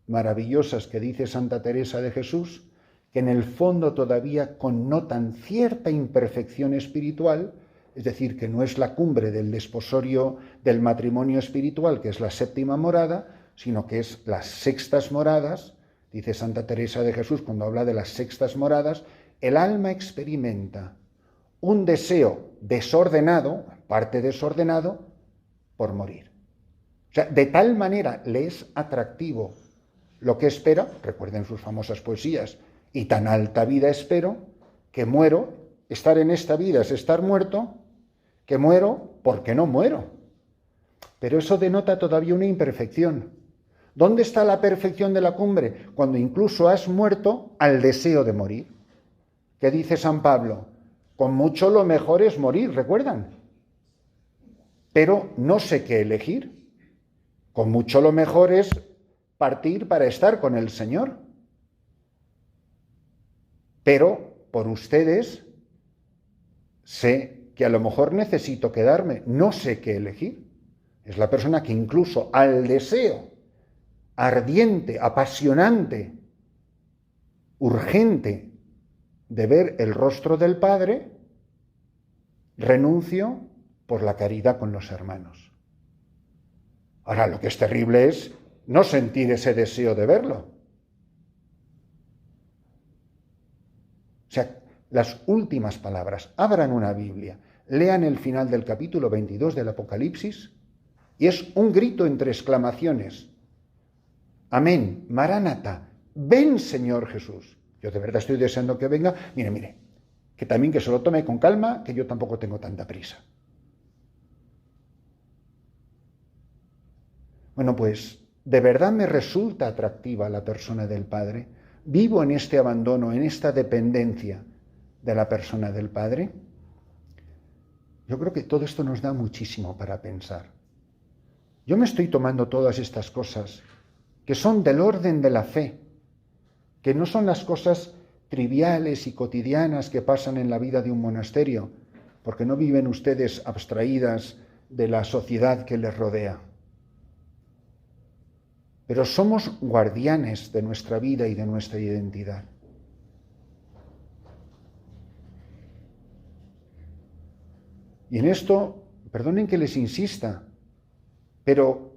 maravillosas que dice Santa Teresa de Jesús, que en el fondo todavía connotan cierta imperfección espiritual, es decir, que no es la cumbre del desposorio del matrimonio espiritual, que es la séptima morada, sino que es las sextas moradas. Dice Santa Teresa de Jesús cuando habla de las sextas moradas, el alma experimenta un deseo desordenado, parte desordenado, por morir. O sea, de tal manera le es atractivo lo que espera, recuerden sus famosas poesías, y tan alta vida espero, que muero, estar en esta vida es estar muerto, que muero porque no muero. Pero eso denota todavía una imperfección. ¿Dónde está la perfección de la cumbre? Cuando incluso has muerto al deseo de morir. ¿Qué dice San Pablo? Con mucho lo mejor es morir, ¿recuerdan? Pero no sé qué elegir. Con mucho lo mejor es partir para estar con el Señor. Pero por ustedes sé que a lo mejor necesito quedarme, no sé qué elegir. Es la persona que incluso al deseo ardiente, apasionante, urgente de ver el rostro del Padre, renuncio por la caridad con los hermanos. Ahora, lo que es terrible es no sentir ese deseo de verlo. O sea, las últimas palabras, abran una Biblia, lean el final del capítulo 22 del Apocalipsis y es un grito entre exclamaciones. Amén, Maránata, ven Señor Jesús. Yo de verdad estoy deseando que venga. Mire, que también que se lo tome con calma, que yo tampoco tengo tanta prisa. Bueno, pues de verdad me resulta atractiva la persona del Padre. Vivo en este abandono, en esta dependencia de la persona del Padre. Yo creo que todo esto nos da muchísimo para pensar. Yo me estoy tomando todas estas cosas que son del orden de la fe, que no son las cosas triviales y cotidianas que pasan en la vida de un monasterio, porque no viven ustedes abstraídas de la sociedad que les rodea. Pero somos guardianes de nuestra vida y de nuestra identidad. Y en esto, perdonen que les insista, pero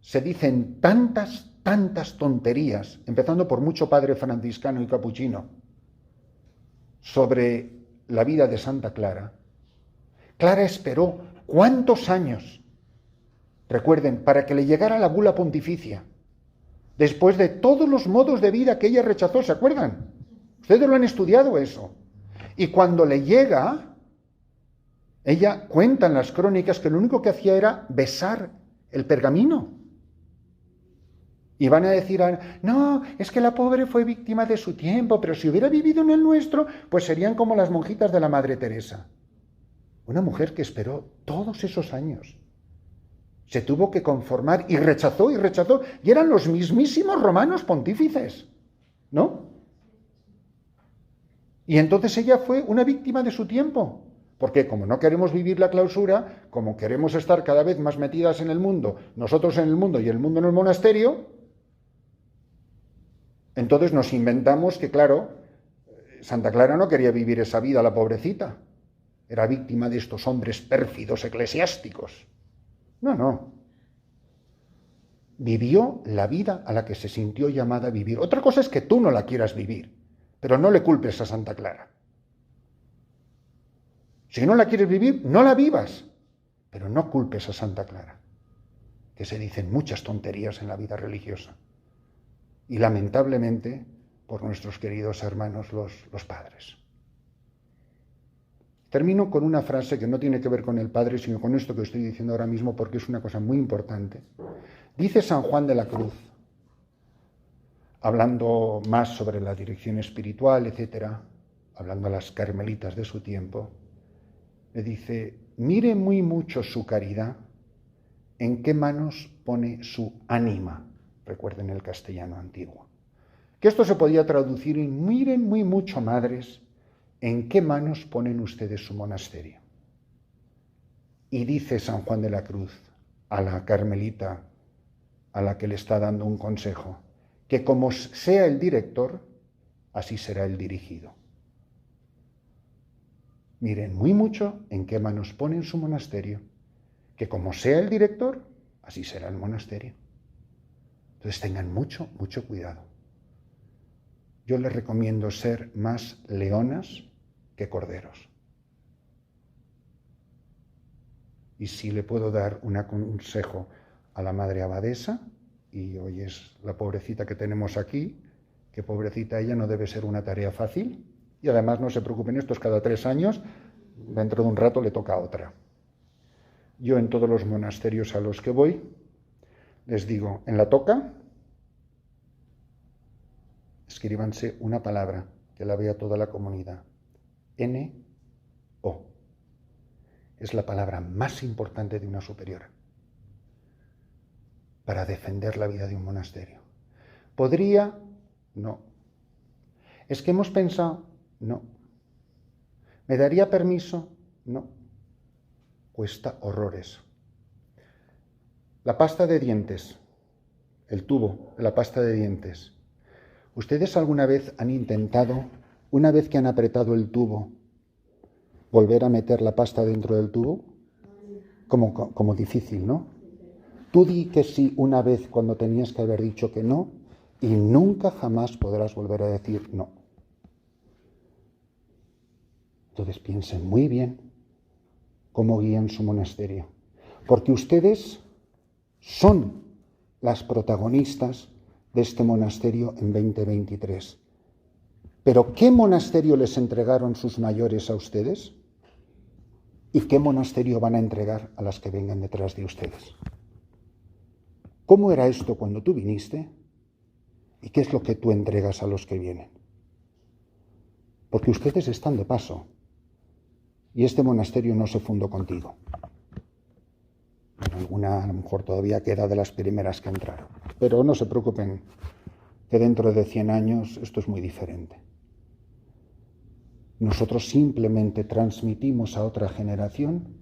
se dicen tantas tonterías, empezando por mucho padre franciscano y capuchino, sobre la vida de Santa Clara. Clara esperó ¿cuántos años? Recuerden, para que le llegara la bula pontificia, después de todos los modos de vida que ella rechazó, ¿se acuerdan? Ustedes lo han estudiado eso. Y cuando le llega, ella cuenta en las crónicas que lo único que hacía era besar el pergamino. Y van a decir, no, es que la pobre fue víctima de su tiempo, pero si hubiera vivido en el nuestro, pues serían como las monjitas de la Madre Teresa. Una mujer que esperó todos esos años. Se tuvo que conformar y rechazó, y eran los mismísimos romanos pontífices, ¿no? Y entonces ella fue una víctima de su tiempo, porque como no queremos vivir la clausura, como queremos estar cada vez más metidas en el mundo, nosotros en el mundo y el mundo en el monasterio, entonces nos inventamos que, claro, Santa Clara no quería vivir esa vida, la pobrecita. Era víctima de estos hombres pérfidos eclesiásticos. No. Vivió la vida a la que se sintió llamada a vivir. Otra cosa es que tú no la quieras vivir, pero no le culpes a Santa Clara. Si no la quieres vivir, no la vivas, pero no culpes a Santa Clara, que se dicen muchas tonterías en la vida religiosa. Y lamentablemente por nuestros queridos hermanos los padres. Termino con una frase que no tiene que ver con el Padre, sino con esto que estoy diciendo ahora mismo, porque es una cosa muy importante. Dice San Juan de la Cruz, hablando más sobre la dirección espiritual, etcétera, hablando a las carmelitas de su tiempo, le dice, mire muy mucho su caridad, en qué manos pone su ánima. Recuerden el castellano antiguo. Que esto se podía traducir en miren muy mucho, madres, en qué manos ponen ustedes su monasterio. Y dice San Juan de la Cruz a la carmelita a la que le está dando un consejo, que como sea el director, así será el dirigido. miren muy mucho en qué manos ponen su monasterio, que como sea el director, así será el monasterio. Entonces tengan mucho, mucho cuidado. Yo les recomiendo ser más leonas que corderos. Y si le puedo dar un consejo a la madre abadesa, y hoy es la pobrecita que tenemos aquí, que pobrecita ella no debe ser una tarea fácil, y además no se preocupen, esto es cada 3 años, dentro de un rato le toca otra. Yo en todos los monasterios a los que voy, les digo, en la toca, escríbanse una palabra, que la vea toda la comunidad. N-O. Es la palabra más importante de una superiora para defender la vida de un monasterio. ¿Podría? No. ¿Es que hemos pensado? No. ¿Me daría permiso? No. Cuesta horrores. La pasta de dientes, el tubo de la pasta de dientes. ¿Ustedes alguna vez han intentado, una vez que han apretado el tubo, volver a meter la pasta dentro del tubo? Como difícil, ¿no? Tú di que sí una vez cuando tenías que haber dicho que no y nunca jamás podrás volver a decir no. Entonces piensen muy bien cómo guían su monasterio, porque ustedes son las protagonistas de este monasterio en 2023. ¿Pero qué monasterio les entregaron sus mayores a ustedes? ¿Y qué monasterio van a entregar a las que vengan detrás de ustedes? ¿Cómo era esto cuando tú viniste? ¿Y qué es lo que tú entregas a los que vienen? Porque ustedes están de paso y este monasterio no se fundó contigo. Bueno, alguna a lo mejor todavía queda de las primeras que entraron. Pero no se preocupen, que dentro de 100 años esto es muy diferente. Nosotros simplemente transmitimos a otra generación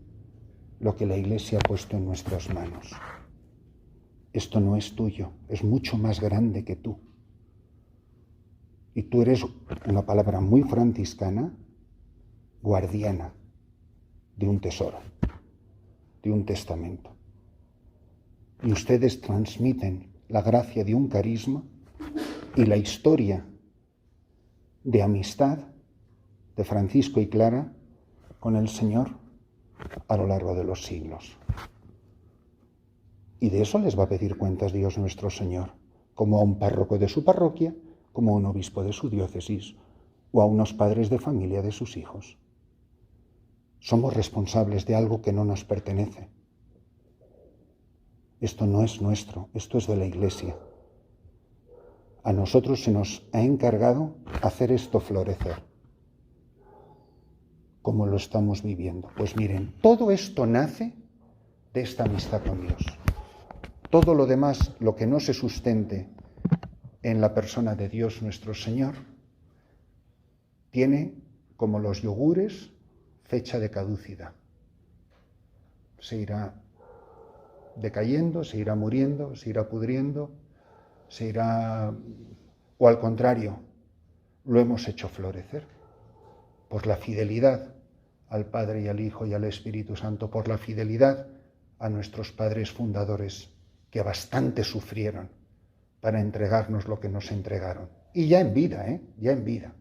lo que la Iglesia ha puesto en nuestras manos. Esto no es tuyo, es mucho más grande que tú. Y tú eres, una palabra muy franciscana, guardiana de un tesoro, de un testamento. Y ustedes transmiten la gracia de un carisma y la historia de amistad de Francisco y Clara con el Señor a lo largo de los siglos. Y de eso les va a pedir cuentas Dios nuestro Señor, como a un párroco de su parroquia, como a un obispo de su diócesis o a unos padres de familia de sus hijos. Somos responsables de algo que no nos pertenece. Esto no es nuestro, esto es de la Iglesia. A nosotros se nos ha encargado hacer esto florecer. ¿Cómo lo estamos viviendo? Pues miren, todo esto nace de esta amistad con Dios. Todo lo demás, lo que no se sustente en la persona de Dios nuestro Señor, tiene, como los yogures, fecha de caducidad. Se irá decayendo, se irá muriendo, se irá pudriendo, se irá, o al contrario, lo hemos hecho florecer por la fidelidad al Padre y al Hijo y al Espíritu Santo, por la fidelidad a nuestros padres fundadores, que bastante sufrieron para entregarnos lo que nos entregaron. Y ya en vida, ya en vida.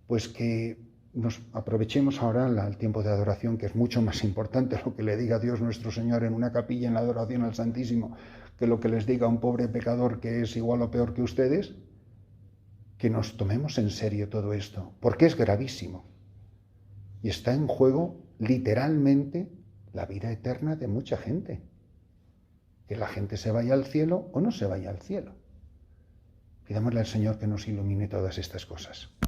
Pues que nos aprovechemos ahora el tiempo de adoración, que es mucho más importante lo que le diga Dios nuestro Señor en una capilla en la adoración al Santísimo, que lo que les diga un pobre pecador que es igual o peor que ustedes, que nos tomemos en serio todo esto, porque es gravísimo. Y está en juego literalmente la vida eterna de mucha gente. Que la gente se vaya al cielo o no se vaya al cielo. Pidámosle al Señor que nos ilumine todas estas cosas.